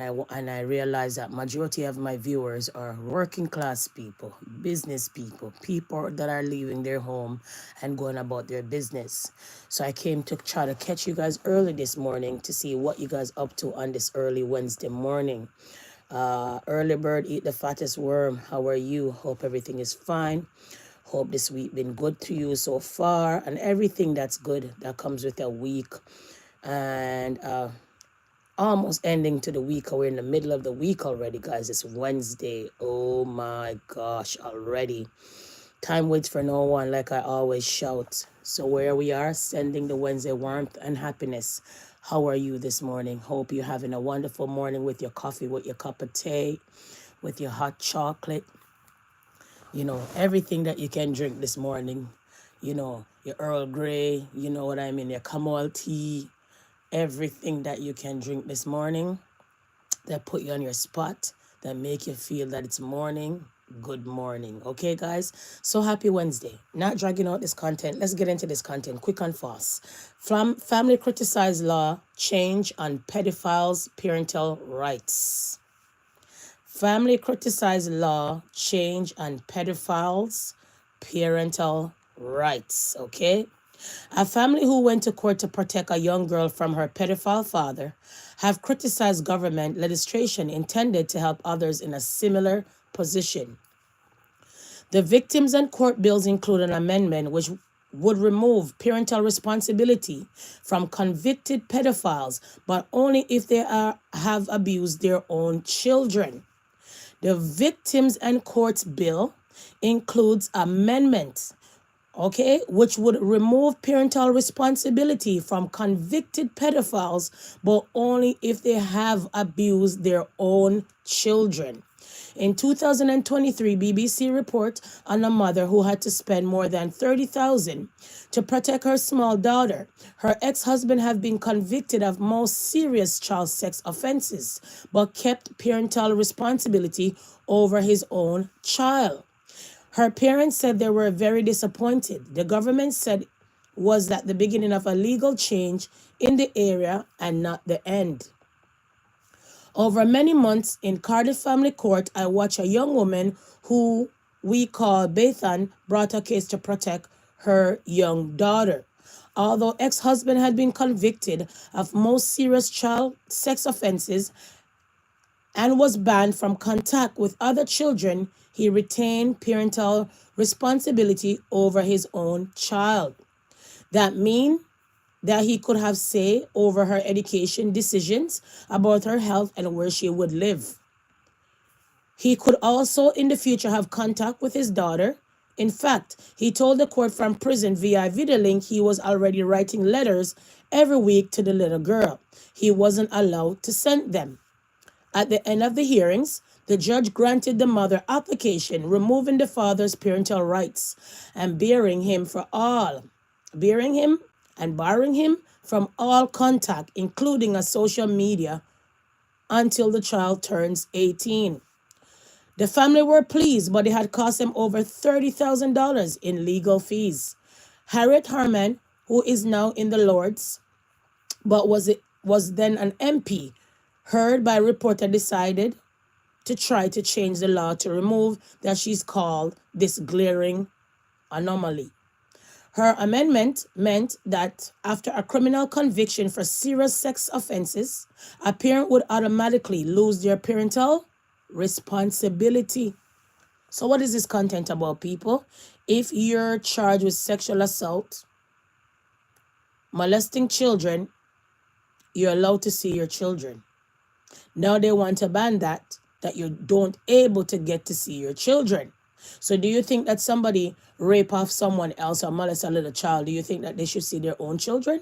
And I realize that majority of my viewers are working class people, business people, people that are leaving their home and going about their business. So I came to try to catch you guys early this morning to see what you guys up to on this early Wednesday morning. Early bird eat the fattest worm. How are you? Hope everything is fine. Hope this week been good to you so far, and everything that's good that comes with a week. And almost ending to the week. We're in the middle of the week already, guys. It's Wednesday. Oh my gosh, already. Time waits for no one, like I always shout. So where we are, sending the Wednesday warmth and happiness. How are you this morning? Hope you're having a wonderful morning with your coffee, with your cup of tea, with your hot chocolate. You know, everything that you can drink this morning. You know, your Earl Grey, you know what I mean, your Camel tea, everything that you can drink this morning that put you on your spot, that make you feel that it's morning. Good morning. Okay, guys? So happy Wednesday. Not dragging out this content. Let's get into this content quick and fast. Family criticized law change on pedophiles' parental rights. Family criticized law change on pedophiles' parental rights. Okay? A family who went to court to protect a young girl from her pedophile father have criticized government legislation intended to help others in a similar position. The victims and court bills include an amendment which would remove parental responsibility from convicted pedophiles, but only if they have abused their own children. The Victims and Courts Bill includes amendments, okay, which would remove parental responsibility from convicted pedophiles, but only if they have abused their own children. In 2023, BBC report on a mother who had to spend more than $30,000 to protect her small daughter. Her ex-husband had been convicted of most serious child sex offenses, but kept parental responsibility over his own child. Her parents said they were very disappointed. The government said was that the beginning of a legal change in the area and not the end. Over many months in Cardiff Family Court, I watched a young woman who we call Bethan brought a case to protect her young daughter. Although ex-husband had been convicted of most serious child sex offenses and was banned from contact with other children, he retained parental responsibility over his own child. That means that he could have say over her education decisions, about her health and where she would live. He could also in the future have contact with his daughter. In fact, he told the court from prison via video link he was already writing letters every week to the little girl. He wasn't allowed to send them. At the end of the hearings, the judge granted the mother application, removing the father's parental rights and barring him and barring him from all contact, including a social media, until the child turns 18. The family were pleased, but it had cost them over $30,000 in legal fees. Harriet Harman, who is now in the Lords, but was then an MP, heard by reporter, decided to try to change the law to remove that she's called this glaring anomaly. Her amendment meant that after a criminal conviction for serious sex offenses, a parent would automatically lose their parental responsibility. So what is this content about, people? If you're charged with sexual assault, molesting children, you're allowed to see your children. Now they want to ban that you don't able to get to see your children. So do you think that somebody rape off someone else or molest a little child, do you think that they should see their own children?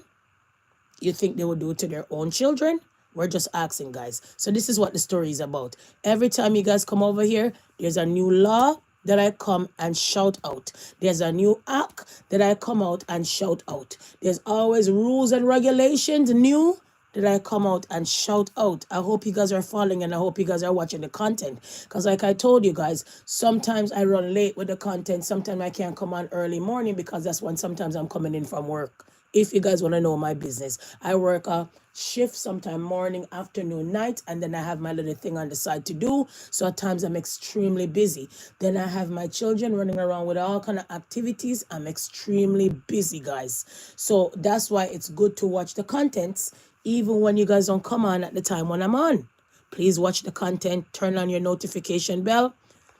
You think they would do it to their own children? We're just asking, guys. So this is what the story is about. Every time you guys come over here, there's a new law that I come and shout out. There's a new act that I come out and shout out. There's always rules and regulations new that I come out and shout out. I hope you guys are following and I hope you guys are watching the content. Because like I told you guys, sometimes I run late with the content. Sometimes I can't come on early morning because that's when sometimes I'm coming in from work. If you guys want to know my business, I work a shift, sometime morning, afternoon, night, and then I have my little thing on the side to do. So at times I'm extremely busy. Then I have my children running around with all kind of activities. I'm extremely busy, guys. So that's why it's good to watch the contents even when you guys don't come on at the time when I'm on. Please watch the content, turn on your notification bell.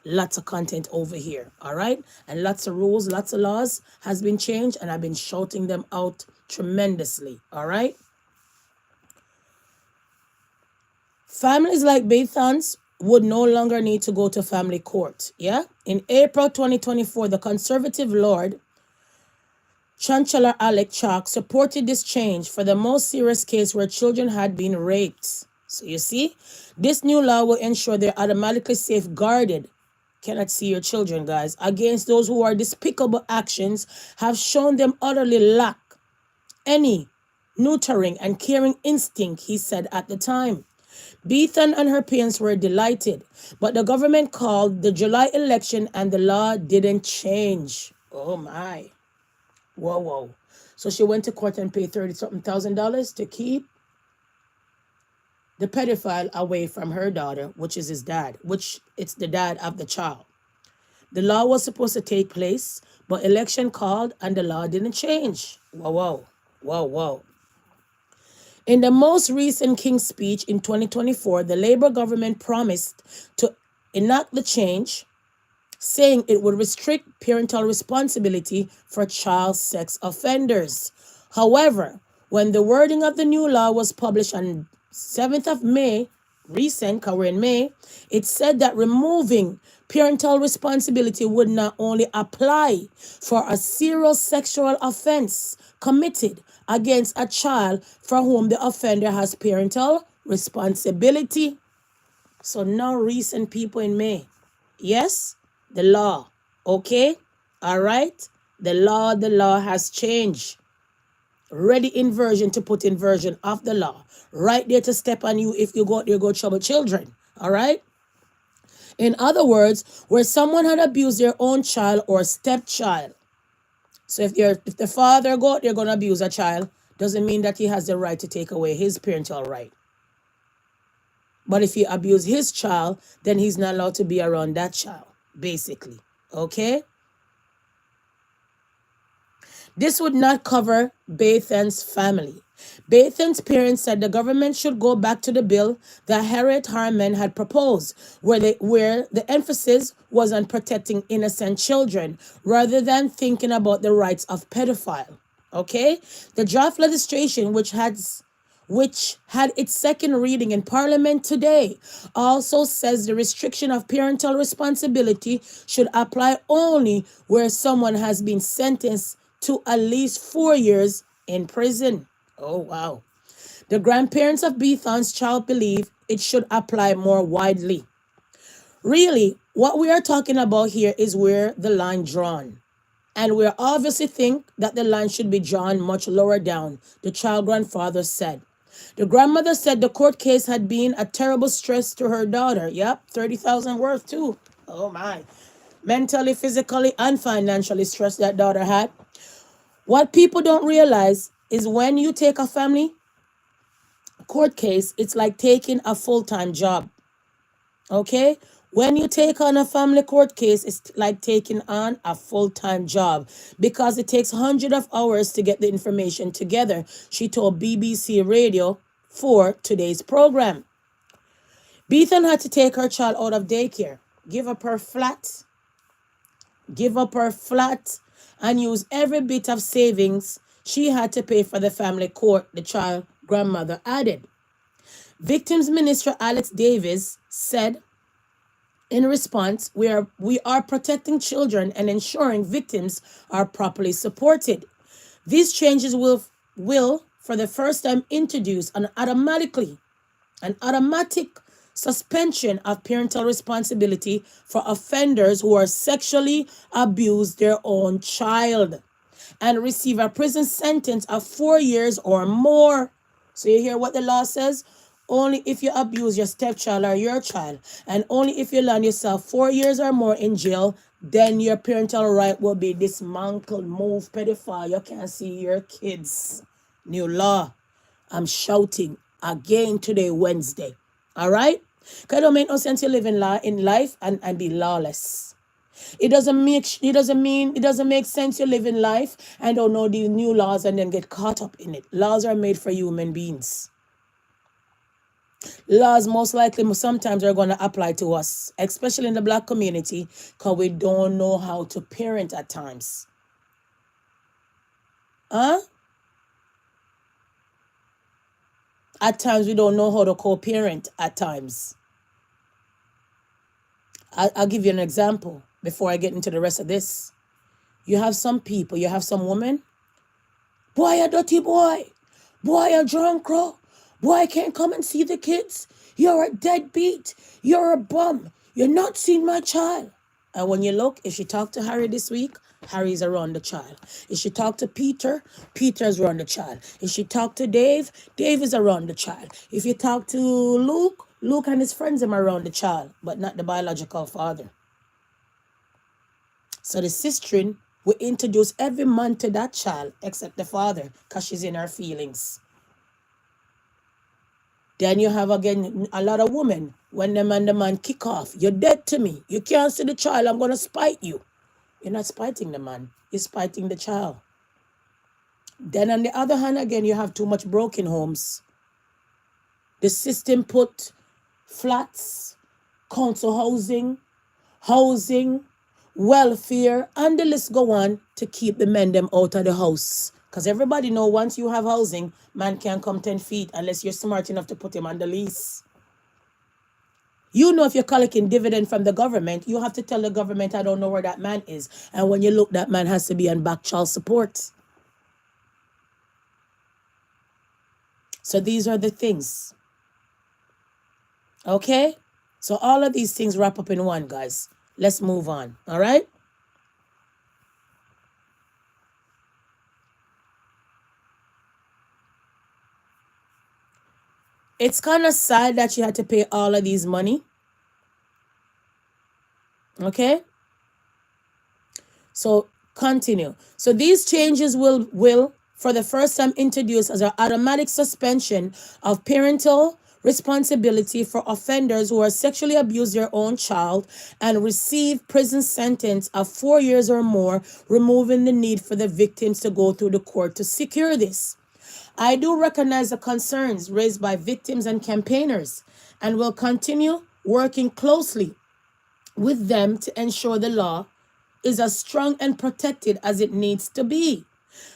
Lots of content over here, all right? And lots of rules, lots of laws has been changed, and I've been shouting them out tremendously, all right? Families like Bathans would no longer need to go to family court, yeah? In April 2024, the conservative Lord Chancellor Alec Chalk supported this change for the most serious case where children had been raped. So you see, this new law will ensure they're automatically safeguarded. Cannot see your children, guys, against those who are despicable actions have shown them utterly lack any nurturing and caring instinct, he said at the time. Bethan and her parents were delighted, but the government called the July election and the law didn't change. Oh my. Whoa, whoa. So she went to court and paid $30-something thousand to keep the pedophile away from her daughter, which is his dad, which it's the dad of the child. The law was supposed to take place, but election called and the law didn't change. Whoa, whoa, whoa, whoa. In the most recent King's speech in 2024, the Labour government promised to enact the change, saying it would restrict parental responsibility for child sex offenders. However, when the wording of the new law was published on 7th of May, recent, because we're in May, it said that removing parental responsibility would not only apply for a serious sexual offense committed against a child for whom the offender has parental responsibility. So now recent people in May. Yes, the law. Okay? All right? The law has changed. Ready in version to put in version of the law. Right there to step on you if you go out there go trouble children. All right? In other words, where someone had abused their own child or stepchild. So if the father go out there going to abuse a child, doesn't mean that he has the right to take away his parental right. But if he abuse his child, then he's not allowed to be around that child, basically. Okay? This would not cover Bathan's family. Bathan's parents said the government should go back to the bill that Harriet Harman had proposed, where the emphasis was on protecting innocent children rather than thinking about the rights of pedophile. Okay? The draft legislation, which had its second reading in Parliament today, also says the restriction of parental responsibility should apply only where someone has been sentenced to at least 4 years in prison. Oh, wow. The grandparents of Bethan's child believe it should apply more widely. Really, what we are talking about here is where the line drawn. And we obviously think that the line should be drawn much lower down, the child grandfather said. The grandmother said the court case had been a terrible stress to her daughter. Yep, 30,000 worth too. Oh my. Mentally, physically, and financially stressed that daughter had. What people don't realize is when you take a family court case, it's like taking a full-time job. Okay? When you take on a family court case, it's like taking on a full-time job because it takes hundreds of hours to get the information together, she told BBC Radio for today's program. Bethan had to take her child out of daycare, give up her flat, and use every bit of savings she had to pay for the family court, the child grandmother added. Victims Minister Alex Davis said, in response, we are protecting children and ensuring victims are properly supported. These changes will for the first time introduce an automatic suspension of parental responsibility for offenders who are sexually abused their own child and receive a prison sentence of 4 years or more. So you hear what the law says? Only if you abuse your stepchild or your child, and only if you land yourself 4 years or more in jail, then your parental right will be dismantled. Move, pedophile. You can't see your kids. New law. I'm shouting again today, Wednesday. All right? Because it don't make no sense you live in life and be lawless. It doesn't make sense you live in life and don't know these new laws and then get caught up in it. Laws are made for human beings. Laws most likely sometimes are going to apply to us, especially in the Black community, because we don't know how to parent at times. Huh? At times we don't know how to co-parent at times. I'll give you an example before I get into the rest of this. You have some people, you have some women. Boy, a dirty boy. Boy, a drunk crow. Boy, can't come and see the kids. You're a deadbeat. You're a bum. You're not seeing my child. And when you look, if she talked to Harry this week, Harry's around the child. If she talked to Peter, Peter's around the child. If she talked to Dave, Dave is around the child. If you talk to Luke, Luke and his friends are around the child, but not the biological father. So the sistren will introduce every man to that child except the father, because she's in her feelings. Then you have again a lot of women, when them and the man kick off, you're dead to me. You can't see the child, I'm going to spite you. You're not spiting the man, you're spiting the child. Then on the other hand, again, you have too much broken homes. The system put flats, council housing, welfare, and the list go on to keep the men them out of the house. Because everybody know once you have housing, man can't come 10 feet unless you're smart enough to put him on the lease. You know, if you're collecting dividend from the government, you have to tell the government, I don't know where that man is. And when you look, that man has to be on back child support. So these are the things. Okay? So all of these things wrap up in one, guys. Let's move on. All right? It's kind of sad that you had to pay all of these money. Okay? So continue. So these changes will for the first time introduce as an automatic suspension of parental responsibility for offenders who are sexually abused their own child and receive prison sentence of 4 years or more, removing the need for the victims to go through the court to secure this. I do recognize the concerns raised by victims and campaigners and will continue working closely with them to ensure the law is as strong and protected as it needs to be.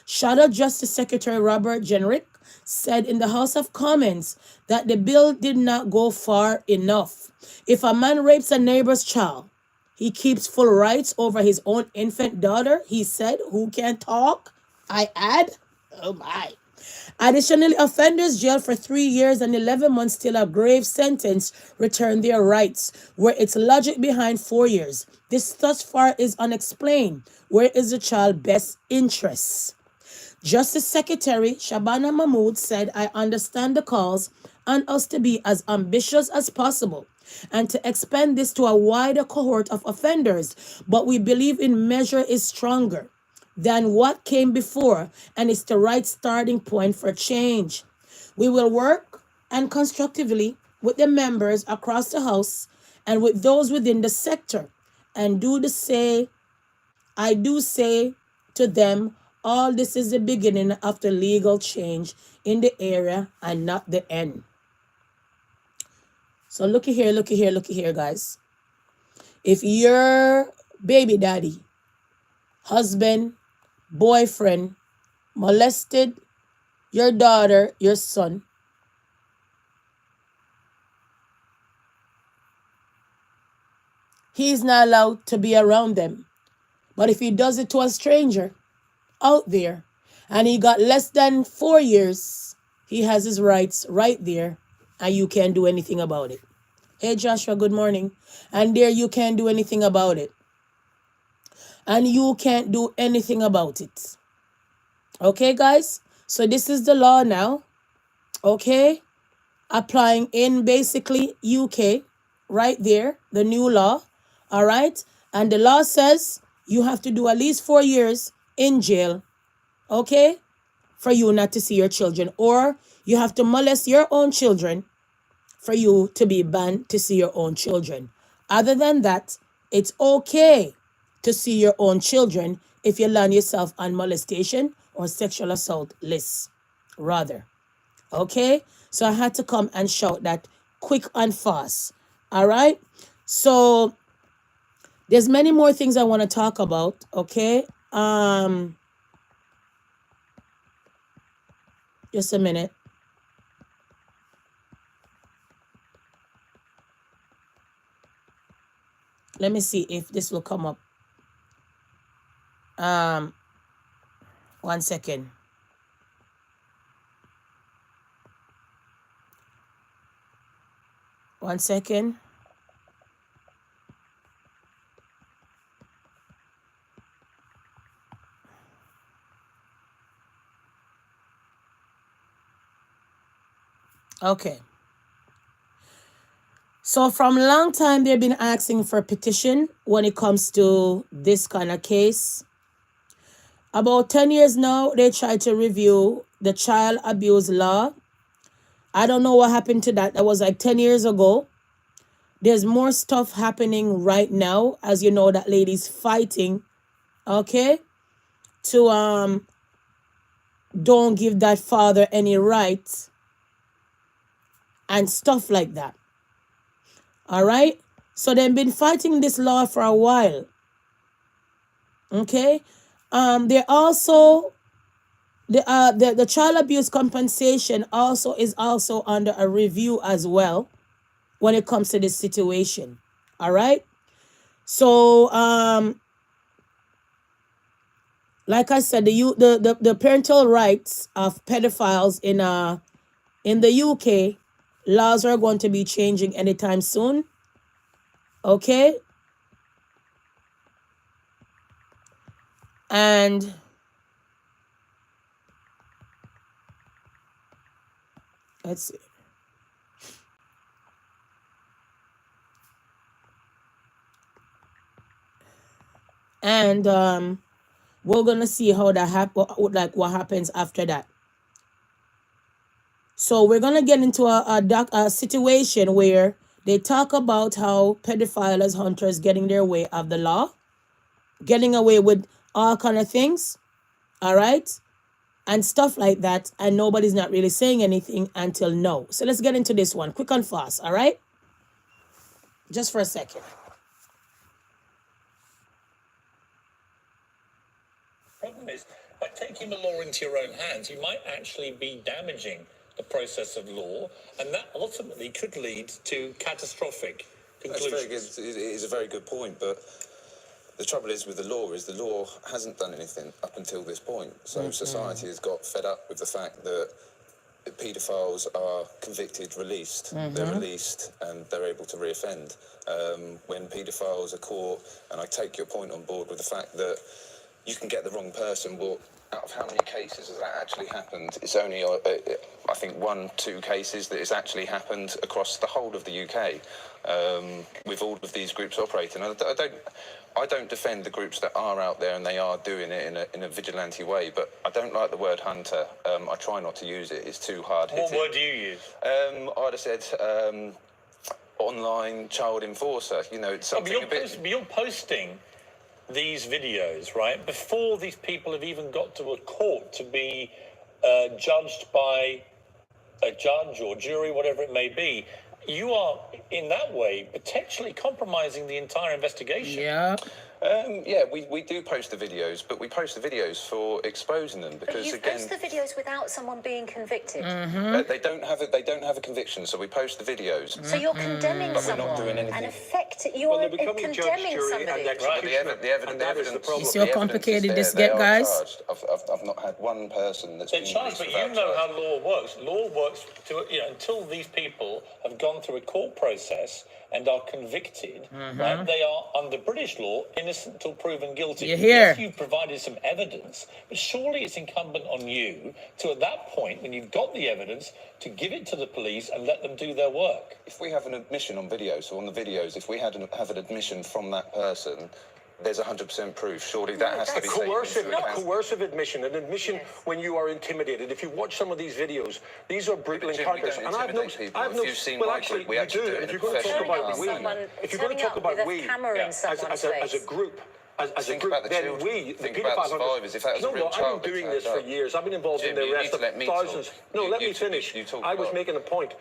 Shadow Justice Secretary Robert Jenrick said in the House of Commons that the bill did not go far enough. If a man rapes a neighbor's child, he keeps full rights over his own infant daughter, he said, who can talk. I add, oh my. Additionally, offenders jailed for 3 years and 11 months till a grave sentence return their rights, where its logic behind 4 years. This thus far is unexplained. Where is the child's best interests? Justice Secretary Shabana Mahmood said, I understand the calls on us to be as ambitious as possible and to expand this to a wider cohort of offenders, but we believe in measure is stronger than what came before, and it's the right starting point for change. We will work and constructively with the members across the House and with those within the sector, and I do say to them, all this is the beginning of the legal change in the area and not the end. So looky here, guys. If your baby daddy, husband, boyfriend molested your daughter, your son, he's not allowed to be around them. But if he does it to a stranger out there and he got less than 4 years, he has his rights right there and you can't do anything about it. Hey Joshua, good morning. And there you can't do anything about it. And you can't do anything about it. Okay, guys? So this is the law now. Okay? Applying in basically UK. Right there. The new law. All right? And the law says you have to do at least 4 years in jail. Okay? for you not to see your children, or you have to molest your own children for you to be banned to see your own children. Other than that, it's okay to see your own children if you land yourself on molestation or sexual assault lists, rather. Okay? So I had to come and shout that quick and fast. All right? So there's many more things I want to talk about. Okay? Just a minute. Let me see if this will come up. 1 second. One second. Okay. So from a long time, they've been asking for a petition when it comes to this kind of case. About 10 years now, they tried to review the child abuse law. I don't know what happened to that. That was like 10 years ago. There's more stuff happening right now. As you know, that lady's fighting, okay, to don't give that father any rights and stuff like that. All right? So they've been fighting this law for a while. Okay? They also the child abuse compensation also is also under a review as well when it comes to this situation. All right? So like I said, the parental rights of pedophiles in the UK, laws are going to be changing anytime soon. Okay? And let's see. And we're gonna see how that like what happens after that. So we're gonna get into a situation where they talk about how pedophiles, hunters getting their way of the law, getting away with all kind of things, all right, and stuff like that, and nobody's not really saying anything until now. So let's get into this one, quick and fast, all right? Just for a second. Problem is, by taking the law into your own hands, you might actually be damaging the process of law, and that ultimately could lead to catastrophic conclusions. It is a very good point, but the trouble is with the law hasn't done anything up until this point. So society has got fed up with the fact that paedophiles are convicted, released. They're released and they're able to reoffend. When paedophiles are caught, and I take your point on board with the fact that you can get the wrong person, well, out of how many cases has that actually happened? It's only, I think, 1-2 cases that it's actually happened across the whole of the UK with all of these groups operating. I don't defend the groups that are out there and they are doing it in a vigilante way, but I don't like the word hunter. I try not to use it. It's too hard-hitting. What word do you use? I'd have said online child enforcer. You know, it's something but you're posting these videos, right, before these people have even got to a court to be judged by a judge or jury, whatever it may be. You are, in that way, potentially compromising the entire investigation. Yeah. Yeah, we do post the videos, but we post the videos for exposing them because but you post the videos without someone being convicted. They don't have a conviction, so we post the videos. So you're condemning but we're someone not doing anything. and you are condemning somebody. The evidence. You see how complicated this get, guys? I've not had one person that's been charged, but you know how law works. Law works until these people have gone through a court process and are convicted, right? They are, under British law, innocent till proven guilty. You hear? Yes, you've provided some evidence, but surely it's incumbent on you to, at that point, when you've got the evidence, to give it to the police and let them do their work. If we have an admission on video, so on the videos, if we have an admission from that person, there's 100% proof. Surely that has to be taken Coercive, into account. coercive admission, an admission when you are intimidated. If you watch some of these videos, these are brutal encounters. And I've no. If you've seen my group, we actually do it in a professional manner. If you're going to talk about we as a group. As a group, then we, the about the survivors. If that was a real child, I've been doing this for years. I've been involved in the arrest of thousands. No, let me finish. I was making a point.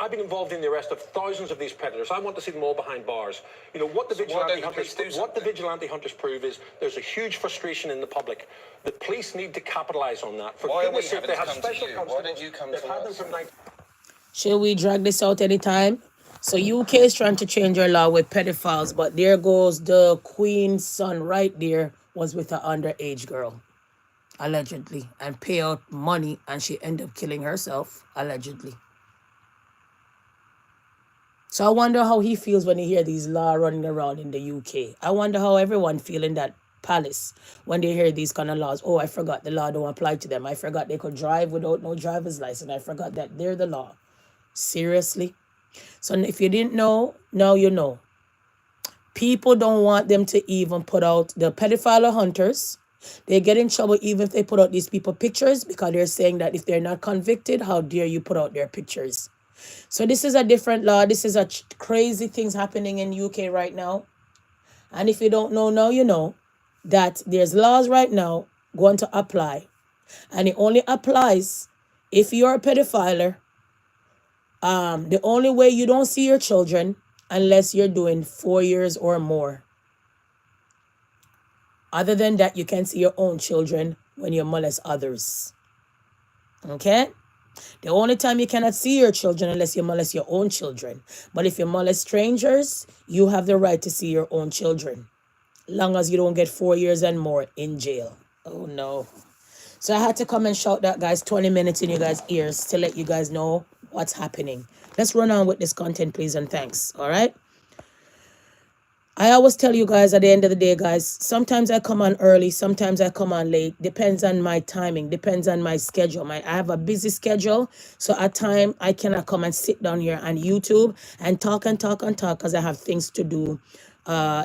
I've been involved in the arrest of thousands of these predators. I want to see them all behind bars. You know what the vigilante hunters prove is there's a huge frustration in the public. The police need to capitalise on that. For goodness sake, they have special constables. Why don't you come to us? Should we drag this out anytime? So UK is trying to change their law with pedophiles, but there goes the Queen's son right there was with an underage girl, allegedly, and pay out money, and she ended up killing herself, allegedly. So I wonder how he feels when he hear these laws running around in the UK. I wonder how everyone feel in that palace when they hear these kind of laws. Oh, I forgot the law don't apply to them. I forgot they could drive without no driver's license. I forgot that they're the law. Seriously? So if you didn't know, now you know. People don't want them to even put out the pedophile hunters. They get in trouble even if they put out these people pictures because they're saying that if they're not convicted, how dare you put out their pictures. So this is a different law. This is a crazy things happening in UK right now. And if you don't know now, you know that there's laws right now going to apply. And it only applies if you're a pedophile. The only way you don't see your children unless you're doing 4 years or more. Other than that, you can see your own children when you molest others. Okay? The only time you cannot see your children unless you molest your own children. But if you molest strangers, you have the right to see your own children. Long as you don't get 4 years and more in jail. Oh no. So I had to come and shout that, guys, 20 minutes in you guys' ears to let you guys know what's happening. Let's run on with this content, please, and thanks. All right? I always tell you guys at the end of the day, guys, sometimes I come on early, sometimes I come on late. Depends on my timing, depends on my schedule. I have a busy schedule, so at times I cannot come and sit down here on YouTube and talk because I have things to do,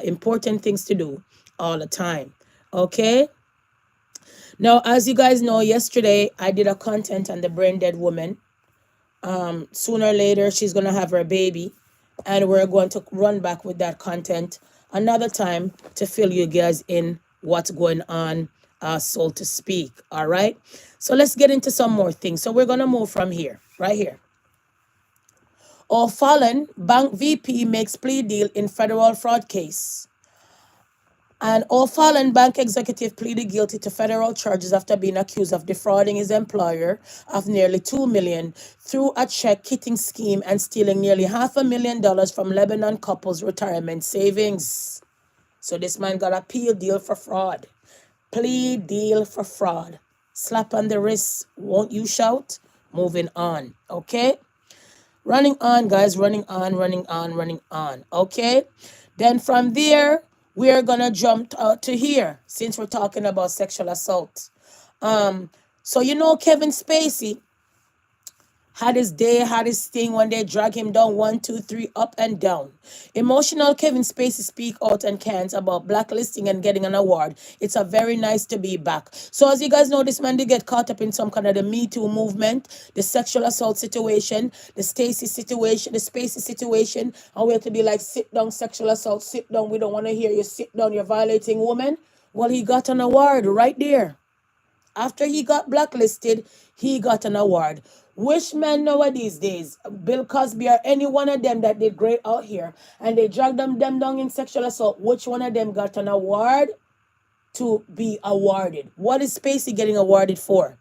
important things to do all the time. Okay? Now, as you guys know, yesterday I did a content on the brain dead woman. Sooner or later, she's going to have her baby. And we're going to run back with that content another time to fill you guys in what's going on, so to speak. All right. So let's get into some more things. So we're going to move from here, right here. O'Fallon, bank VP, makes plea deal in federal fraud case. And O'Fallon bank executive pleaded guilty to federal charges after being accused of defrauding his employer of nearly $2 million through a check kitting scheme and stealing nearly $500,000 from Lebanon couples' retirement savings. So this man got a plea deal for fraud. Plea deal for fraud. Slap on the wrist. Won't you shout? Moving on. Okay? Running on, guys. Running on. Okay? Then from there, we are going to jump to here since we're talking about sexual assault. So you know Kevin Spacey had his day, had his thing when they drag him down 1, 2, 3, up and down. Emotional Kevin Spacey speak out and cans about blacklisting and getting an award. It's a very nice to be back. So as you guys know, this man did get caught up in some kind of the Me Too movement, the sexual assault situation, the Spacey situation. And we have to be like, sit down, sexual assault, sit down. We don't want to hear you, sit down, you're violating women. Well, he got an award right there. After he got blacklisted, he got an award. Which man nowadays days, Bill Cosby or any one of them that did great out here, and they dragged them down in sexual assault, which one of them got an award to be awarded? What is Spacey getting awarded for?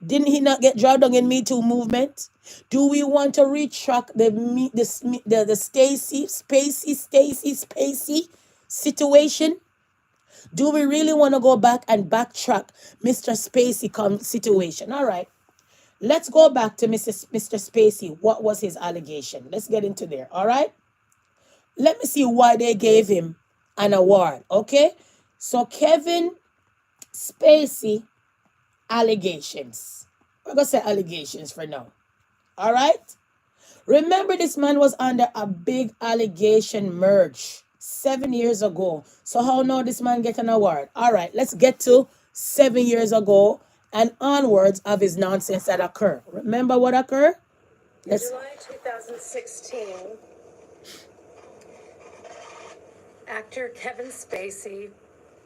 Didn't he not get dragged down in Me Too movement? Do we want to retract the Spacey situation? Do we really want to go back and backtrack Mr. Spacey situation? All right. Let's go back to Mr. Spacey. What was his allegation? Let's get into there. All right. Let me see why they gave him an award. Okay. So Kevin Spacey allegations. We're going to say allegations for now. All right. Remember, this man was under a big allegation merge. 7 years ago. So how now this man get an award? All right, let's get to 7 years ago and onwards of his nonsense that occurred. Remember what occurred? In July 2016, actor Kevin Spacey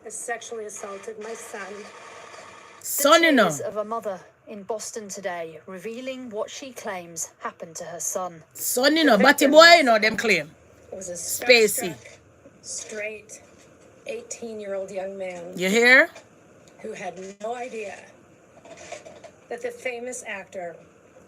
has sexually assaulted my son. Son, you know. Of a mother in Boston today, revealing what she claims happened to her son. Son, you know, Batty boy, you know, them claim. Was a Spacey. Straight, 18-year-old young man. You hear? Who had no idea that the famous actor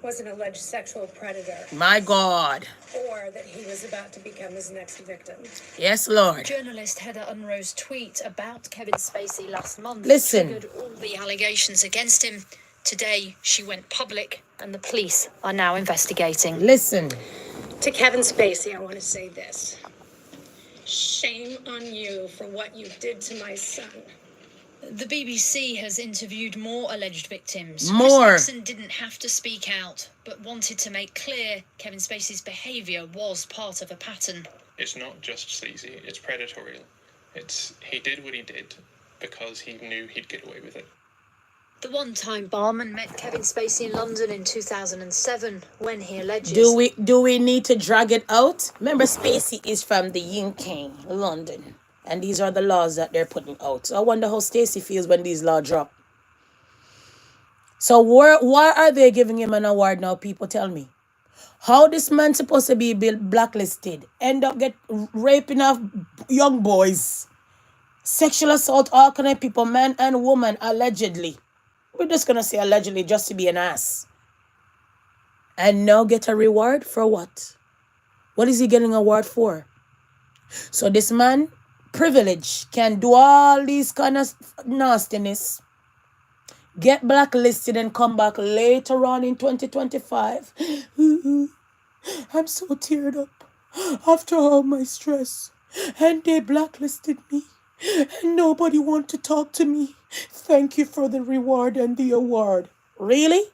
was an alleged sexual predator. My God. Or that he was about to become his next victim. Yes, Lord. Journalist Heather Unro's tweet about Kevin Spacey last month triggered all the allegations against him. Today, she went public, and the police are now investigating. Listen. To Kevin Spacey, I want to say this. Shame on you for what you did to my son. The BBC has interviewed more alleged victims. More. Chris Nixon didn't have to speak out, but wanted to make clear Kevin Spacey's behaviour was part of a pattern. It's not just sleazy, it's predatory. He did what he did because he knew he'd get away with it. The one-time barman met Kevin Spacey in London in 2007 when he alleges... Do we need to drag it out? Remember, Spacey is from the UK, London. And these are the laws that they're putting out. So I wonder how Stacey feels when these laws drop. So why are they giving him an award now, people? Tell me. How this man supposed to be blacklisted? End up raping of young boys. Sexual assault, all kind of people, man and woman, allegedly. We're just going to say allegedly just to be an ass. And now get a reward for what? What is he getting an award for? So this man... privilege can do all these kind of nastiness, get blacklisted and come back later on in 2025. I'm so teared up after all my stress, and they blacklisted me and nobody want to talk to me. Thank you for the reward and the award. Really?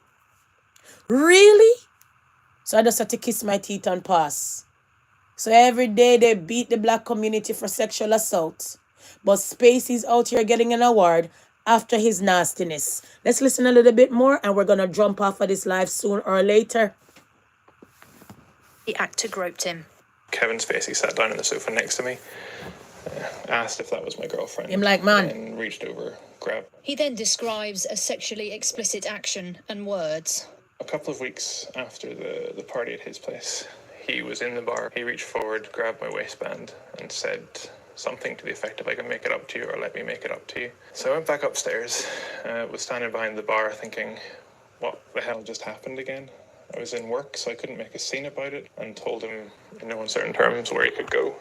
So I just had to kiss my teeth and pass. So every day they beat the black community for sexual assault. But Spacey's out here getting an award after his nastiness. Let's listen a little bit more and we're going to jump off of this live soon or later. The actor groped him. Kevin Spacey sat down on the sofa next to me, asked if that was my girlfriend. Him like, man. And reached over, grabbed. He then describes a sexually explicit action and words. A couple of weeks after the party at his place, he was in the bar. He reached forward, grabbed my waistband, and said something to the effect of, I can make it up to you, or let me make it up to you. So I went back upstairs, was standing behind the bar thinking, what the hell just happened again? I was in work, so I couldn't make a scene about it, and told him in no uncertain terms where he could go.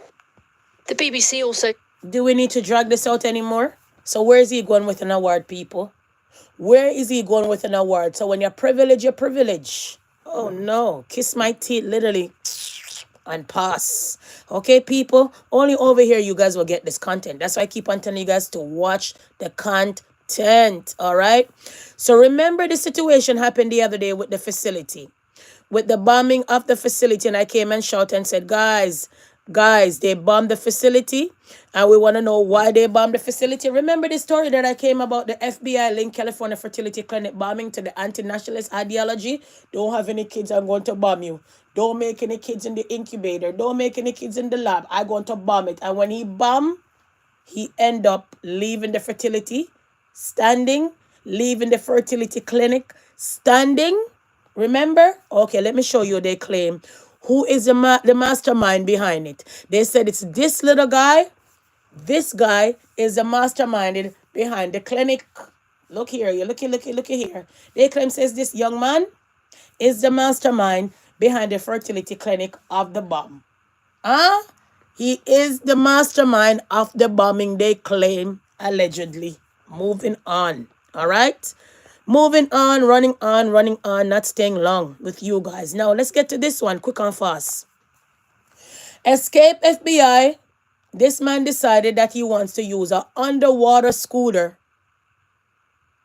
The BBC also... Do we need to drag this out anymore? So where is he going with an award, people? Where is he going with an award? So when you're privileged, you're privileged. Oh no, kiss my teeth literally and pass. Okay, people, only over here you guys will get this content. That's why I keep on telling you guys to watch the content, all right? So remember the situation happened the other day with the facility, with the bombing of the facility, and I came and shouted and said, guys, they bombed the facility and we want to know why they bombed the facility. Remember the story that I came about the FBI linked California fertility clinic bombing to the anti-nationalist ideology? Don't have any kids, I'm going to bomb you. Don't make any kids in the incubator. Don't make any kids in the lab. I'm going to bomb it. And when he bombed, he end up leaving the fertility, standing, leaving the fertility clinic, standing. Remember? Okay, let me show you their claim. Who is the mastermind behind it? They said it's this little guy. This guy is the mastermind behind the clinic. Look here. You look here. They claim says this young man is the mastermind behind the fertility clinic of the bomb. He is the mastermind of the bombing, they claim, allegedly. Moving on. All right? Moving on, running on, not staying long with you guys. Now, let's get to this one, quick and fast. Escape FBI. This man decided that he wants to use an underwater scooter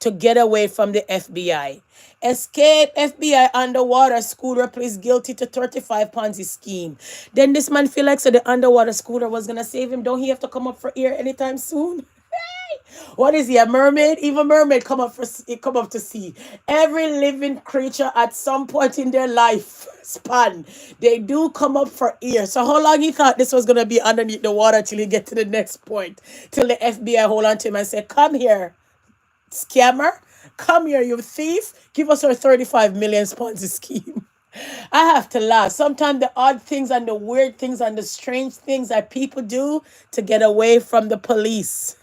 to get away from the FBI. Escape FBI underwater scooter pleads guilty to 35 Ponzi scheme. Then this man feel like so the underwater scooter was gonna save him. Don't he have to come up for air anytime soon? What is he, a mermaid? Even mermaid come up to sea. Every living creature at some point in their life span, they do come up for air. So how long he thought this was gonna be underneath the water till he get to the next point? Till the FBI hold on to him and say, "Come here, scammer. Come here, you thief. Give us our 35 million Ponzi scheme." I have to laugh. Sometimes the odd things and the weird things and the strange things that people do to get away from the police.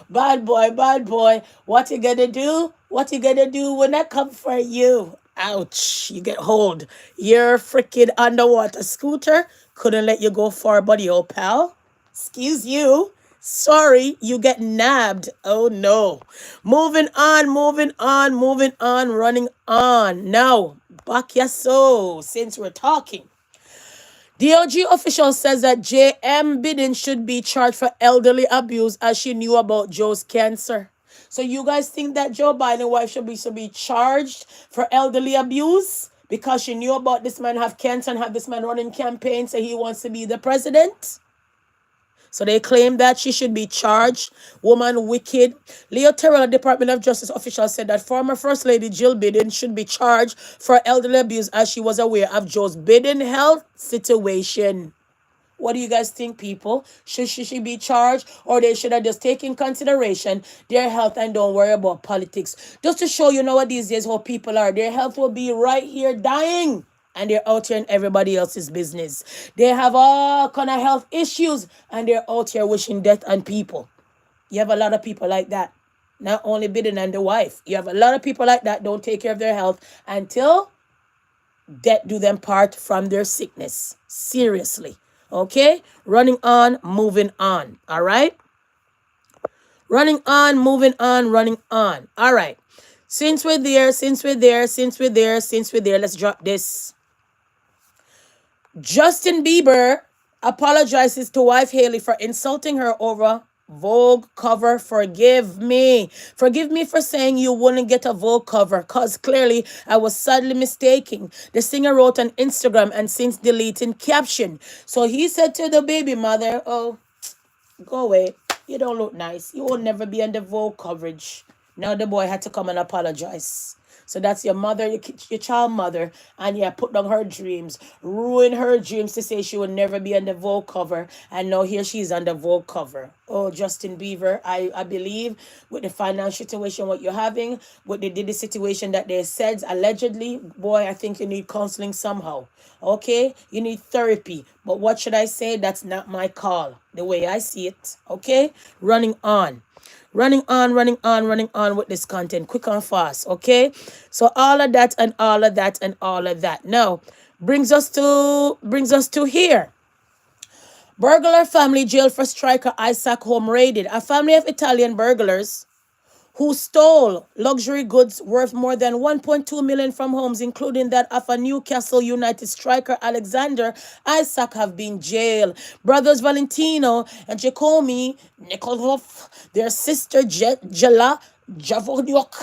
Bad boy, bad boy. What you gonna do? What you gonna do when I come for you? Ouch. You get hold. Your freaking underwater scooter couldn't let you go far, buddy, old pal. Excuse you. Sorry, you get nabbed. Oh no. Moving on, moving on, moving on, running on. Now, back your soul, since we're talking. DOG official says that JM Biden should be charged for elderly abuse as she knew about Joe's cancer. So you guys think that Joe Biden's wife should be charged for elderly abuse because she knew about this man have cancer and have this man running campaign so he wants to be the president? So they claim that she should be charged. Woman wicked. Leo Terrell, Department of Justice official, said that former First Lady Jill Biden should be charged for elderly abuse as she was aware of Joe's Biden health situation. What do you guys think, people? Should she be charged, or they should have just taken consideration their health and don't worry about politics? Just to show you know what these days how people are. Their health will be right here dying, and they're out here in everybody else's business. They have all kind of health issues, and they're out here wishing death on people. You have a lot of people like that. Not only Biden and the wife. You have a lot of people like that don't take care of their health until death do them part from their sickness. Seriously. Okay? Running on, moving on. All right? Running on, moving on, running on. All right. Since we're there, let's drop this. Justin Bieber apologizes to wife Haley for insulting her over Vogue cover. Forgive me. Forgive me for saying you wouldn't get a Vogue cover, because clearly I was sadly mistaken. The singer wrote on Instagram and since deleting caption. So he said to the baby mother, "Oh, go away. You don't look nice. You will never be on the Vogue coverage." Now the boy had to come and apologize. So that's your mother, your child mother, and yeah, put down her dreams, ruin her dreams to say she would never be on the Vogue cover, and now here she's on the Vogue cover. Oh, Justin Bieber, I believe with the financial situation what you're having, with the situation that they said allegedly, boy, I think you need counseling somehow. Okay, you need therapy. But what should I say? That's not my call. The way I see it. Okay, running on. Running on with this content, quick and fast, okay? So all of that and all of that and all of that. Now, brings us to here. Burglar family jailed for striker Isaac home raided. A family of Italian burglars who stole luxury goods worth more than 1.2 million from homes, including that of a Newcastle United striker Alexander Isaac, have been jailed. Brothers Valentino and Jacomi Nikolov, their sister Jela Javonyuk,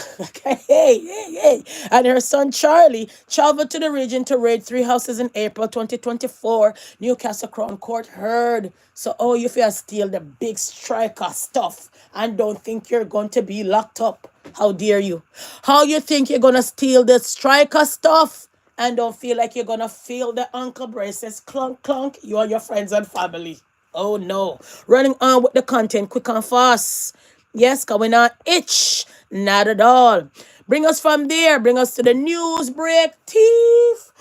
and her son Charlie traveled to the region to raid 3 houses in April 2024. Newcastle Crown Court heard. So, oh, you feel steal the big striker stuff and don't think you're going to be locked up. How dare you? How you think you're going to steal the striker stuff and don't feel like you're going to feel the ankle braces clunk, clunk, you and your friends and family? Oh, no. Running on with the content quick and fast. Yes, because we're not itch. Not at all. Bring us from there. Bring us to the news break. Thief.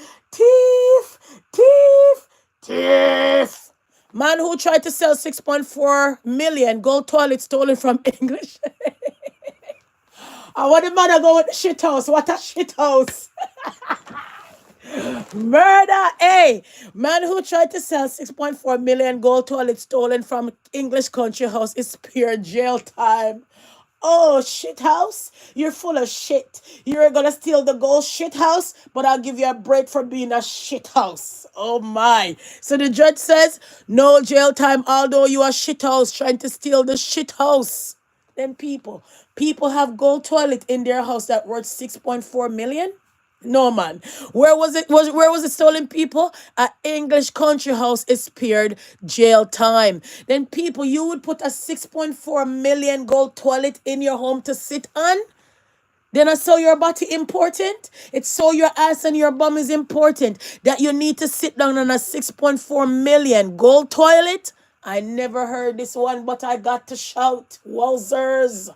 Man who tried to sell 6.4 million gold toilets stolen from English. I want the mother go with the shit house. What a shit house. Murder, hey! Man who tried to sell 6.4 million gold toilets stolen from English country house is pure jail time. Oh, shit house? You're full of shit. You're gonna steal the gold shit house, but I'll give you a break for being a shit house. Oh my. So the judge says, no jail time, although you are shit house trying to steal the shit house. Then people have gold toilet in their house that worth 6.4 million. No man. Where was it? Where was it stolen, people? A English country house is spared jail time. Then people, you would put a 6.4 million gold toilet in your home to sit on? Then I saw your body important. It's so your ass and your bum is important that you need to sit down on a 6.4 million gold toilet. I never heard this one, but I got to shout. Wowzers.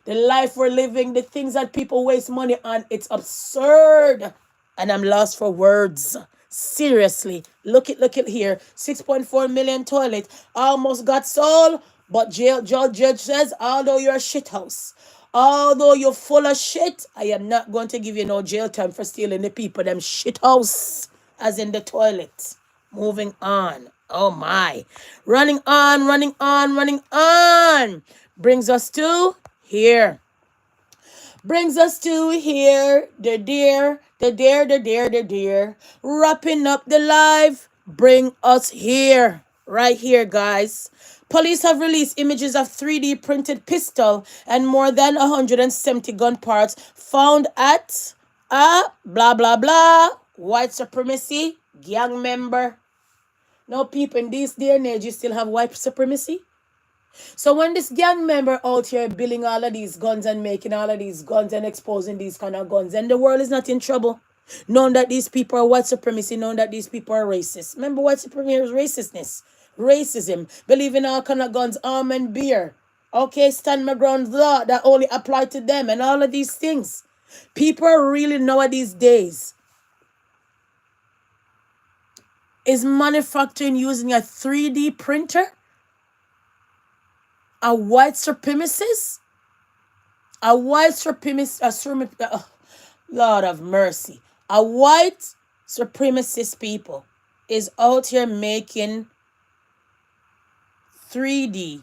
The life we're living, the things that people waste money on, it's absurd. And I'm lost for words. Seriously. Look it here. 6.4 million toilet. Almost got sold. But judge says, although you're a shit house, although you're full of shit, I am not going to give you no jail time for stealing the people, them shit house, as in the toilet. Moving on. Oh my. Running on. Brings us to here. Brings us to here. The dear. Wrapping up the live. Bring us here. Right here, guys. Police have released images of 3D printed pistol and more than 170 gun parts found at a blah blah blah white supremacy gang member. Now, people, in this day and age, you still have white supremacy. So when this gang member out here building all of these guns and making all of these guns and exposing these kind of guns, and the world is not in trouble, knowing that these people are white supremacy, knowing that these people are racist. Remember, white supremacy is racistness, racism, believing all kind of guns, arm and beer. Okay, stand my ground law that only apply to them and all of these things. People are really nowadays days is manufacturing using a 3D printer. A white supremacist? A white supremacist, Lord of mercy. A white supremacist people is out here making 3D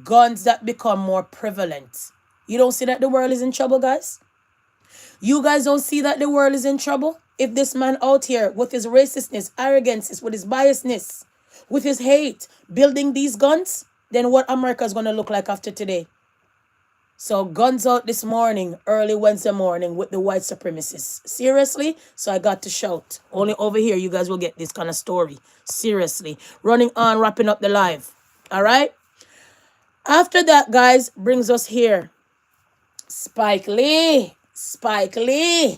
guns that become more prevalent. You don't see that the world is in trouble, guys? You guys don't see that the world is in trouble? If this man out here with his racistness, arrogances, with his biasness, with his hate, building these guns, then what America is going to look like after today? So guns out this morning, early Wednesday morning with the white supremacists. Seriously? So I got to shout. Only over here you guys will get this kind of story. Seriously. Running on, wrapping up the live. All right? After that, guys, brings us here. Spike Lee. Spike Lee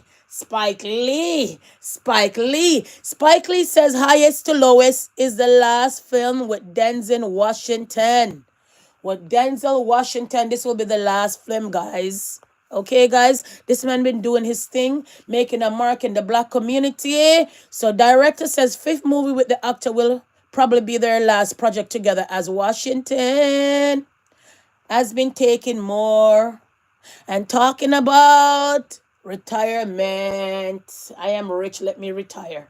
says highest to lowest is the last film with Denzel Washington. With Denzel Washington, this will be the last film, guys. Okay, guys? This man been doing his thing, making a mark in the black community. So director says fifth movie with the actor will probably be their last project together, as Washington has been taking more and talking about retirement. I am rich, let me retire.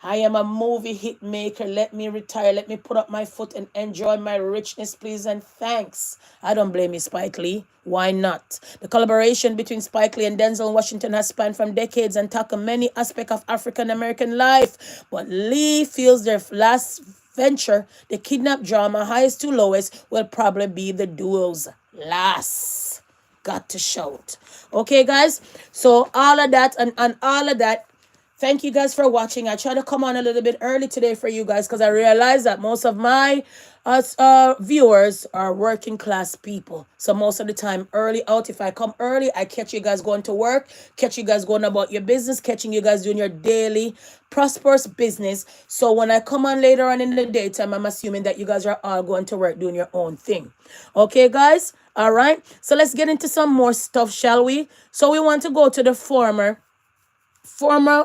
I am a movie hit maker, let me retire. Let me put up my foot and enjoy my richness, please and thanks. I don't blame you, Spike Lee. Why not? The collaboration between Spike Lee and Denzel Washington has spanned from decades and tackled many aspects of African American life. But Lee feels their last venture, the kidnap drama, highest to lowest, will probably be the duo's last. Got to shout. Okay, guys? So all of that and all of that. Thank you guys for watching. I try to come on a little bit early today for you guys because I realize that most of my viewers are working class people. So most of the time early out. If I come early, I catch you guys going to work, catch you guys going about your business, catching you guys doing your daily prosperous business. So when I come on later on in the daytime, I'm assuming that you guys are all going to work doing your own thing. Okay, guys? All right. So let's get into some more stuff, shall we? So we want to go to the former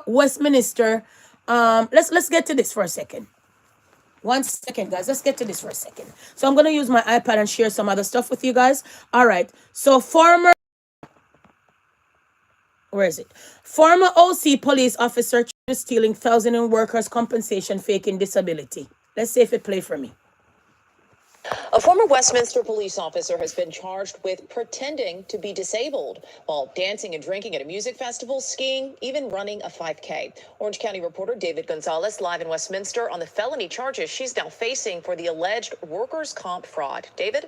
Westminster. Let's get to this for a second. 1 second, guys. Let's get to this for a second. So I'm going to use my iPad and share some other stuff with you guys. All right. So former OC police officer stealing thousands in workers' compensation, faking disability. Let's see if it play for me. A former Westminster police officer has been charged with pretending to be disabled while dancing and drinking at a music festival, skiing, even running a 5K. Orange County reporter David Gonzalez live in Westminster on the felony charges she's now facing for the alleged workers' comp fraud. David?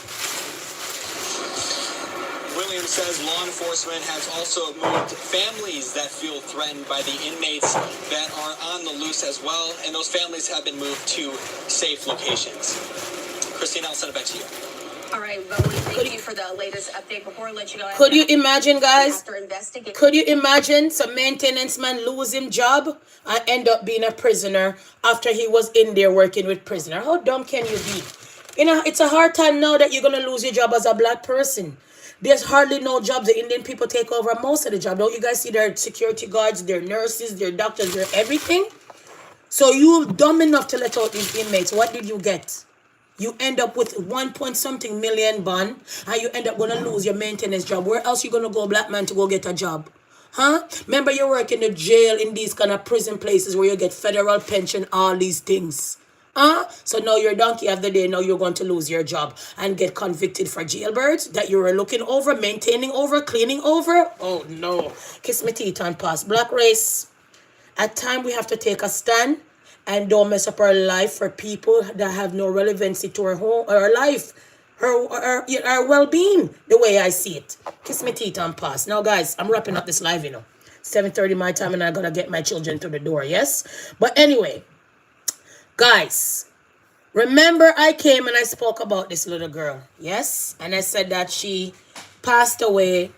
says law enforcement has also moved families that feel threatened by the inmates that are on the loose as well, and those families have been moved to safe locations. Christine, I'll send it back to you. All right, Bowie, thank you for the latest update. Before I let you go, Could you imagine, guys? after investigating. Could you imagine some maintenance man lose his job and end up being a prisoner after he was in there working with prisoner? How dumb can you be? You know, it's a hard time now that you're going to lose your job as a black person. There's hardly no jobs. The Indian people take over most of the job. Don't you guys see their security guards, their nurses, their doctors, their everything? So you dumb enough to let out these inmates. What did you get? You end up with 1 point something million bond, and you end up gonna lose your maintenance job. Where else you gonna go, black man, to go get a job? Huh? Remember, you work in the jail in these kind of prison places where you get federal pension, all these things. Huh? So now you're donkey of the day. Now you're going to lose your job and get convicted for jailbirds that you were looking over, maintaining over, cleaning over. Oh no. Kiss me teeth and pass. Black race. At time we have to take a stand and don't mess up our life for people that have no relevancy to our home, our life, our well-being, the way I see it. Kiss me teeth and pass. Now, guys, I'm wrapping up this live, 7:30 my time, and I gotta get my children to the door, yes? But anyway, guys, remember I came and I spoke about this little girl, yes? And I said that she passed away.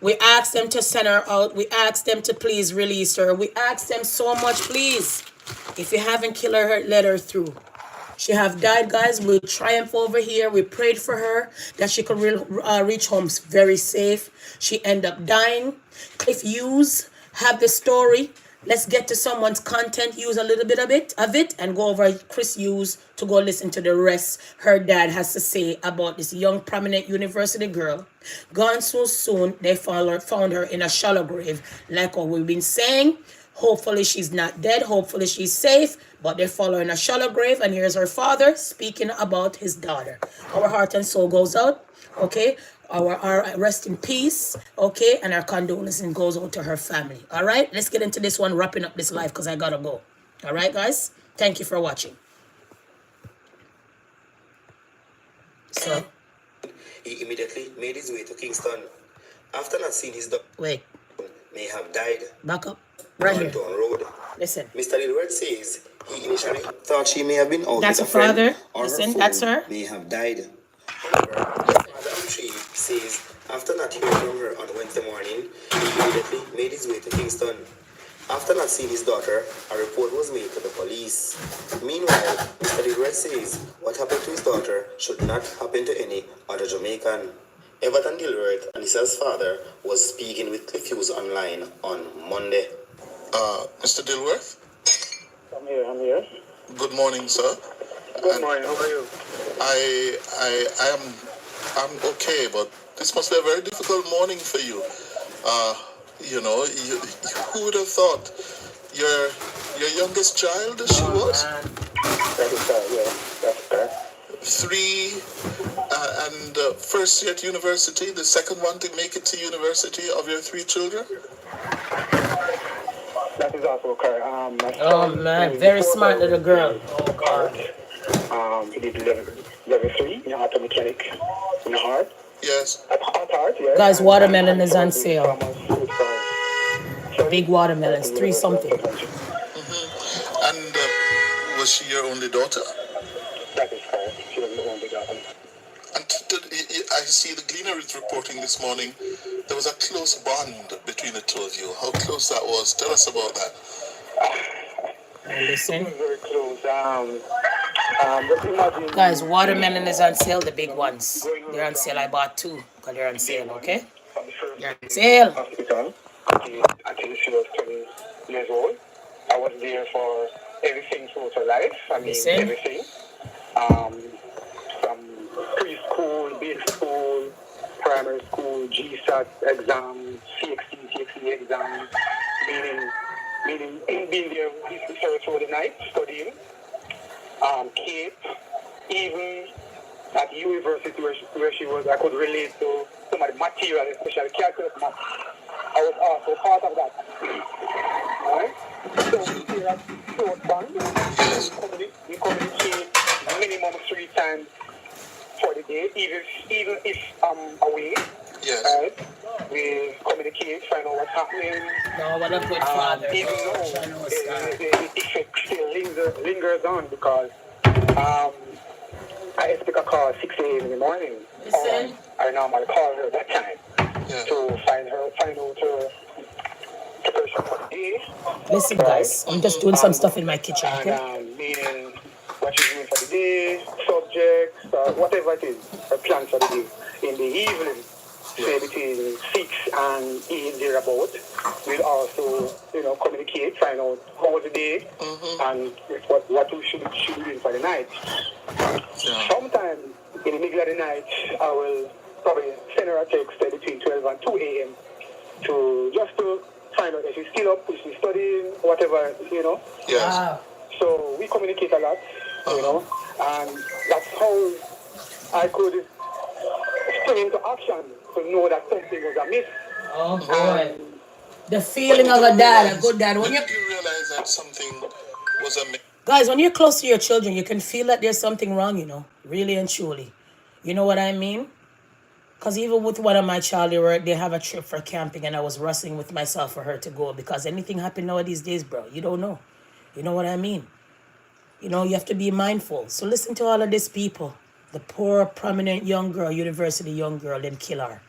We asked them to send her out. We asked them to please release her. We asked them so much, please. If you haven't killed her, let her through. She have died, guys. We'll triumph over here. We prayed for her that she could reach home very safe. She ended up dying. If yous have the story, let's get to someone's content, use a little bit of it, and go over Chris Hughes to go listen to the rest her dad has to say about this young prominent university girl. Gone so soon, they found her in a shallow grave, like what we've been saying. Hopefully she's not dead. Hopefully she's safe. But they follow her in a shallow grave. And here's her father speaking about his daughter. Our heart and soul goes out. Okay. Our rest in peace. Okay. And our condolences goes out to her family. All right. Let's get into this one. Wrapping up this live because I got to go. All right, guys. Thank you for watching. So. He immediately made his way to Kingston. After not seeing his daughter. Wait. May have died. Back up. Right here. Road. Listen. Mr. Lilward says he initially thought she may have been out that's with her a father. friend or Listen, her that's phone her. may have died. However, Father Amtree says after not hearing from her on Wednesday morning, he immediately made his way to Kingston. After not seeing his daughter, a report was made to the police. Meanwhile, Mr. Lilward says what happened to his daughter should not happen to any other Jamaican. Everton Dilworth, Anisa's father, was speaking with Cliff Hughes online on Monday. Mr. Dilworth? I'm here. Good morning, sir. Good morning, how are you? I'm okay, but this must be a very difficult morning for you. Who would have thought your youngest child, she was? That is correct, yeah, that's correct. 3 and first year at university, the second one to make it to university of your 3 children? That is also correct. Oh man, very smart little girl. Oh God. He did level 3 in auto mechanic in the heart. Yes. At heart, yes. Guys, watermelon is on sale. Big watermelons, 3 something. And was she your only daughter? That is correct. She was the only daughter. And I see the Gleaner is reporting this morning there was a close bond between the two of you. How close that was? Tell us about that. Listen. Very close. Just imagine. Guys, watermelon is on sale, the big ones. They're on sale. I bought 2 because they're on sale, okay? They're on sale. Hospital until she was 20 years old. I was there for everything throughout her life. I mean, everything. From preschool, basic school, primary school, GSAT exam, CXC exam, meaning being there with her through the night, studying, Cape, even at university where she was, I could relate to some of the material, especially calculus math. I was also part of that. Alright? So we have short bond. We communicate minimum 3 times for the day, even if I'm away. Yes. Right? We communicate, find out what's happening. No, what a good father. Even Oh, though John was star. the effect still lingers on because I expect a call at 6 a.m. in the morning. Listen. I normally call her that time to find out her preparation for the day. Listen, guys, I'm just doing some stuff in my kitchen, okay? And meaning what she's doing for the day, subjects, whatever it is, her plans for the day. In the evening, say between 6 and 8 thereabout, we'll also, communicate, find out how was the day, and what we should be doing for the night. Sometimes in the middle of the night, I will probably send her a text between 12 and 2 a.m. to find out if she's still up, if she's studying, whatever, Yes. Wow. So we communicate a lot, and that's how I could spring into action to know that something was amiss. Oh boy. The feeling of a dad, a good dad. When did you realize that something was amiss? Guys, when you're close to your children, you can feel that there's something wrong, really and truly. You know what I mean? Because even with one of my child, they have a trip for camping, and I was wrestling with myself for her to go because anything happen nowadays days, bro. You don't know. You know what I mean? You have to be mindful. So listen to all of these people. The poor, prominent young girl, university young girl, them kill her.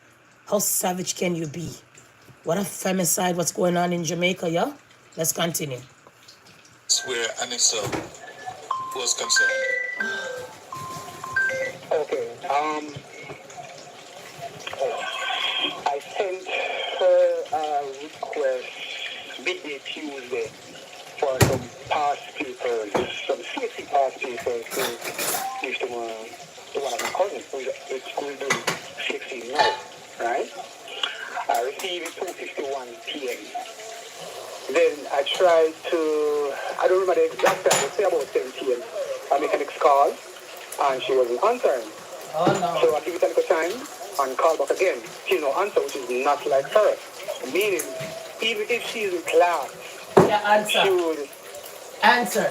How savage can you be? What a femicide, what's going on in Jamaica, yeah? Let's continue. That's where Anisa was concerned. Okay, I sent her a request midday Tuesday for some past papers, some safety past papers to give to one of my cousins who's doing 16 now, right? I received it 2:51 p.m. Then I tried to, I don't remember the exact time, let's say about 10 p.m. I make a next call, and she wasn't answering. Oh no. So I give it a little time and call back again. Still no answer, which is not like her. Meaning, even if she's in class, answer. she would answer.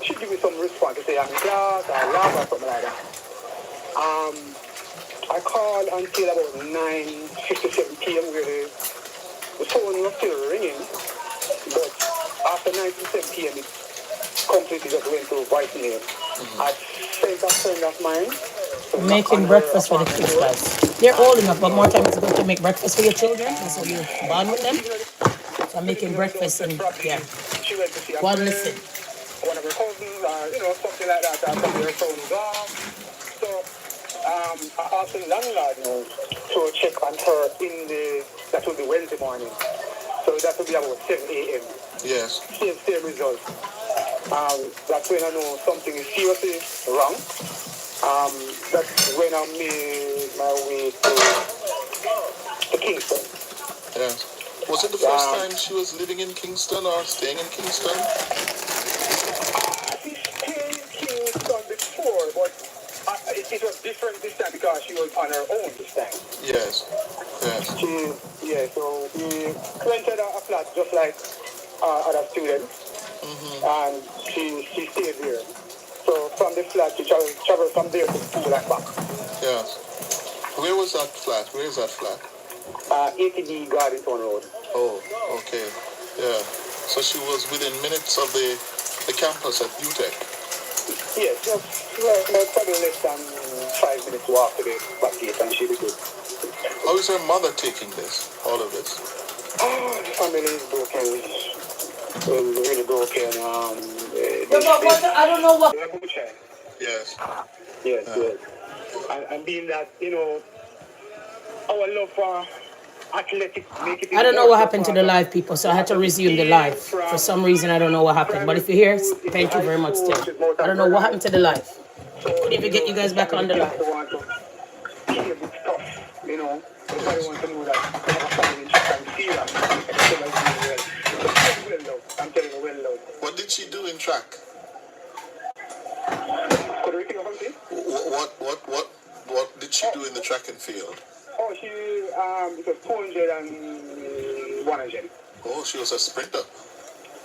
She'd give me some response to say I'm in class or lab or something like that. I called until about 9:57 p.m. where the phone was still ringing, but after 9:57 p.m. it completely just went to voicemail. I sent a friend of mine making breakfast for the kids, guys. They're old enough, but more time it's good to make breakfast for your children. That's how you bond with them. So I'm making breakfast and yeah. She went to see a One friend, listen. one of her cousins, or something like that. Probably her phone was off. So I asked the landlord to check on her that will be Wednesday morning. So that will be about 7 a.m. Yes. Same result. That's when I know something is seriously wrong. That's when I made my way to Kingston. Yes. Was it the first time she was living in Kingston or staying in Kingston? She stayed in Kingston before, but it was different this time because she was on her own this time. Yes. Yes. So we rented a flat just like other students, and she stayed there. So from the flat, she traveled from there to school and back. Yes. Where was that flat? Where is that flat? 80D Gardentown Road. Oh, okay. Yeah. So she was within minutes of the campus at UTEC? Yes, probably less than 5 minutes walk to the back gate, and she'll be good. How is her mother taking this, all of this? The family is broken. Really broken. I don't know what. Yes. Yes. And being that, our love for athletics make it. I don't know what happened to the live, people, so I had to resume the live. For some reason, I don't know what happened. But if you're here, thank you very much still. I don't know what happened to the live. Couldn't even get you guys back on the live. Everybody want to know that our family can see that. I'm telling you, well, love. What did she do in track? Could you repeat something? What did she do in the track and field? Oh, she it was 200 and 100. Oh, she was a sprinter.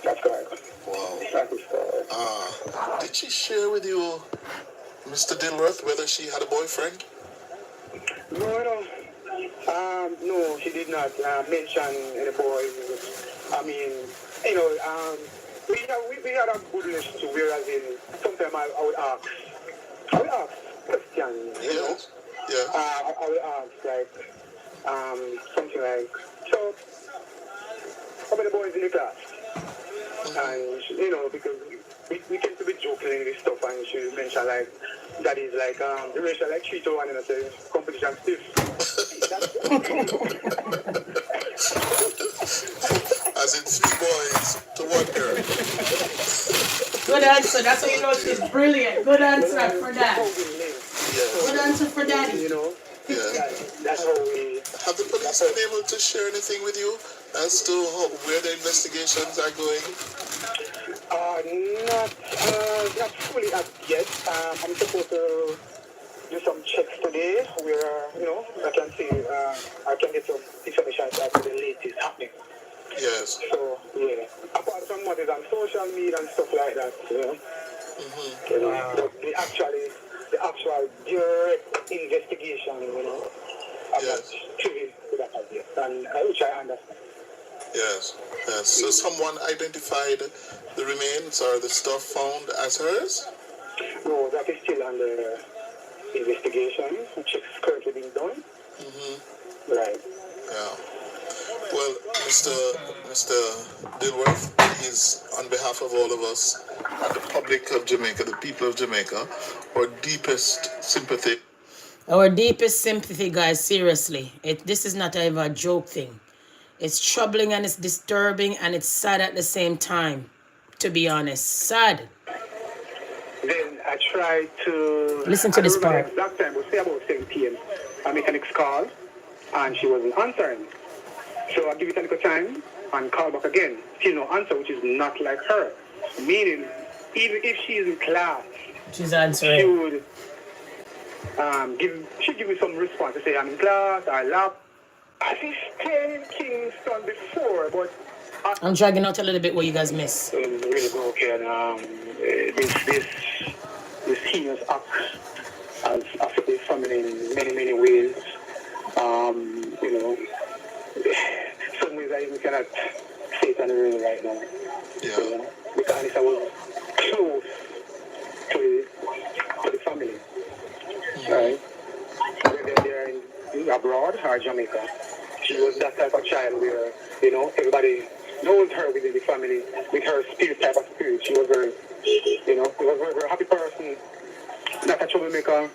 That's correct. Wow. That is correct. Did she share with you, Mr. Dilworth, whether she had a boyfriend? No, No, she did not mention any boys. I mean, you know, we had a good relationship, whereas in sometimes I would ask questions, you know. Yeah. I would ask like something like, so how many boys in the class? And you know, because we tend to be joking in this stuff, and she mentioned like that is like the ratio like 3 to 1 and I say competition stiff. As in 3 boys to 1 girl. Good answer. That's how you know she's brilliant. Good answer for that. Good answer for daddy. You know, that's how we. Have the police been able to share anything with you as to where the investigations are going? Not fully as yet. I'm supposed to do some checks today where, you know, I can see, I can get some information as to the latest happening. Yes. So, yeah. Apart from what is on social media and stuff like that, you know. You know, but the actual direct investigation, you know, I'm not privy to that as yet, and which I understand. Yes. Yes. So someone identified the remains or the stuff found as hers? No, that is still under investigation, which is currently being done. Right. Yeah. Well, Mr. Dilworth, is on behalf of all of us, and the public of Jamaica, the people of Jamaica, our deepest sympathy. Our deepest sympathy, guys, seriously. This is not even a joke thing. It's troubling and it's disturbing and it's sad at the same time, to be honest. Sad. Then I tried to... Listen to this part. I don't remember the exact time, but say about 7 p.m. A mechanic's called and she wasn't answering. So I give it a little time and call back again. Still no answer, which is not like her. Meaning, even if she is in class, she's answering. She would give me some response to say, I'm in class, I laugh. I think staying in Kingston before, but... I'm dragging out a little bit what you guys miss. Really broken. This heinous act has affected the family in many, many ways. You know, some ways I even cannot say it on the radio right now. Yeah. You know, because Anisa was close to the family. Right? Whether they're in abroad or Jamaica. She was that type of child where, you know, everybody knows her within the family with her spirit type of spirit. She was very, you know, she was a very happy person, not a troublemaker.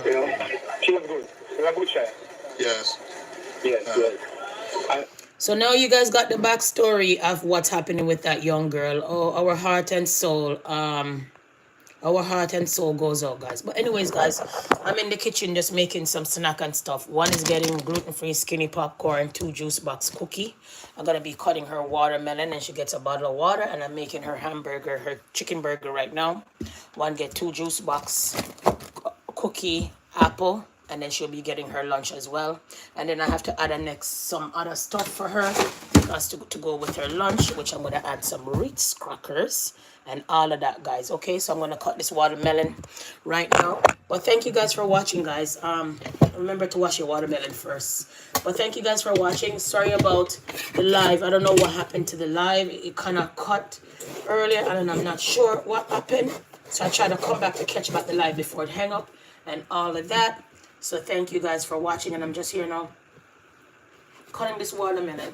You know, she was good. She was a good child. Yes. Yes. So now you guys got the backstory of what's happening with that young girl. Oh, our heart and soul. Our heart and soul goes out, guys. But anyways, guys, I'm in the kitchen just making some snack and stuff. One is getting gluten-free skinny popcorn, 2 juice box cookie. I'm going to be cutting her watermelon and she gets a bottle of water. And I'm making her hamburger, her chicken burger right now. One get 2 juice box cookie, apple. And then she'll be getting her lunch as well. And then I have to add some other stuff for her because to go with her lunch, which I'm going to add some Ritz crackers and all of that, guys. Okay, so I'm going to cut this watermelon right now. But thank you guys for watching, guys. Remember to wash your watermelon first. But thank you guys for watching. Sorry about the live. I don't know what happened to the live. It kind of cut earlier and I'm not sure what happened. So I tried to come back to catch back the live before it hang up and all of that. So thank you guys for watching, and I'm just here now cutting this watermelon.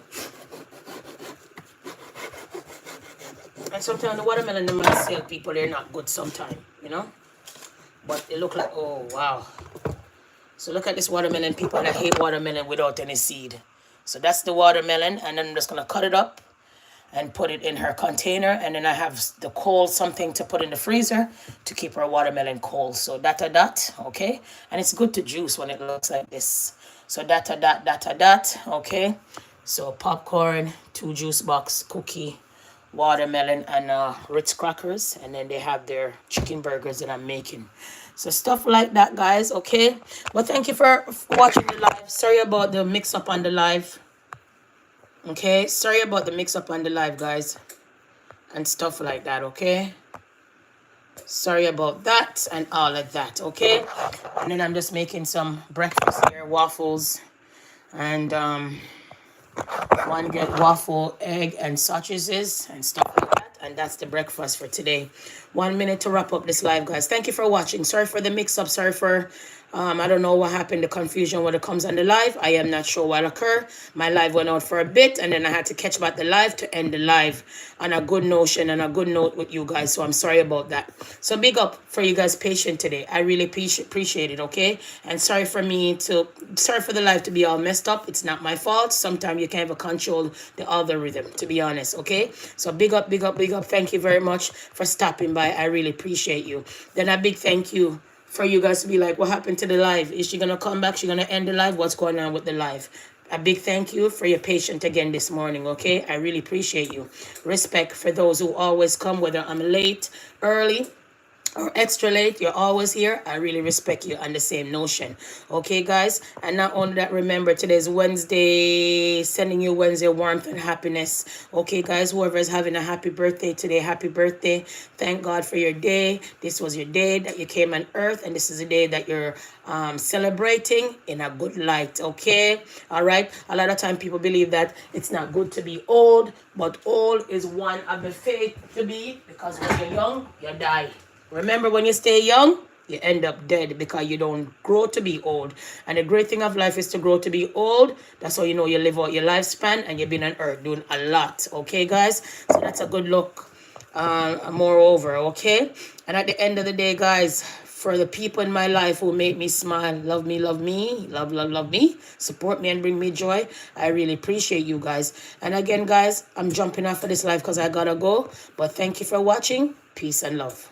And sometimes the watermelon, they might sell people, they're not good sometimes, you know? But they look like, oh, wow. So look at this watermelon, people that hate watermelon without any seed. So that's the watermelon, and then I'm just going to cut it up and put it in her container. And then I have the cold something to put in the freezer to keep her watermelon cold. So that, okay? And it's good to juice when it looks like this. So that, okay? So popcorn, 2 juice box, cookie, watermelon, and Ritz crackers. And then they have their chicken burgers that I'm making. So stuff like that, guys, okay? Well, thank you for watching the live. Sorry about the mix-up on the live. Okay, sorry about the mix-up on the live, guys, and stuff like that, okay? Sorry about that and all of that, okay? And then I'm just making some breakfast here, waffles And one get waffle, egg, and sausages and stuff like that. And that's the breakfast for today. 1 minute to wrap up this live, guys. Thank you for watching. Sorry for the mix-up. Sorry for, I don't know what happened, the confusion when it comes on the live. I am not sure what occurred. My live went out for a bit, and then I had to catch back the live to end the live on a good notion and a good note with you guys. So I'm sorry about that. So big up for you guys' patience today. I really appreciate it, okay? And sorry for the live to be all messed up. It's not my fault. Sometimes you can't even control the algorithm, to be honest, okay? So big up, big up, big up. Thank you very much for stopping by. I really appreciate you. Then a big thank you for you guys to be like, what happened to the live? Is she gonna come back? She gonna end the live? What's going on with the live? A big thank you for your patience again this morning, okay? I really appreciate you. Respect for those who always come, whether I'm late, early, or extra late, you're always here. I really respect you on the same notion. Okay, guys? And not only that, remember, today's Wednesday, sending you Wednesday warmth and happiness. Okay, guys? Whoever is having a happy birthday today, happy birthday. Thank God for your day. This was your day that you came on earth, and this is a day that you're celebrating in a good light, okay? All right? A lot of time people believe that it's not good to be old, but old is one of the fate to be, because when you're young, you die. Remember, when you stay young, you end up dead because you don't grow to be old. And the great thing of life is to grow to be old. That's how you know you live out your lifespan and you've been on earth doing a lot. Okay, guys? So that's a good look. Moreover, okay? And at the end of the day, guys, for the people in my life who make me smile, love me, love me, support me and bring me joy, I really appreciate you guys. And again, guys, I'm jumping off of this live because I gotta go. But thank you for watching. Peace and love.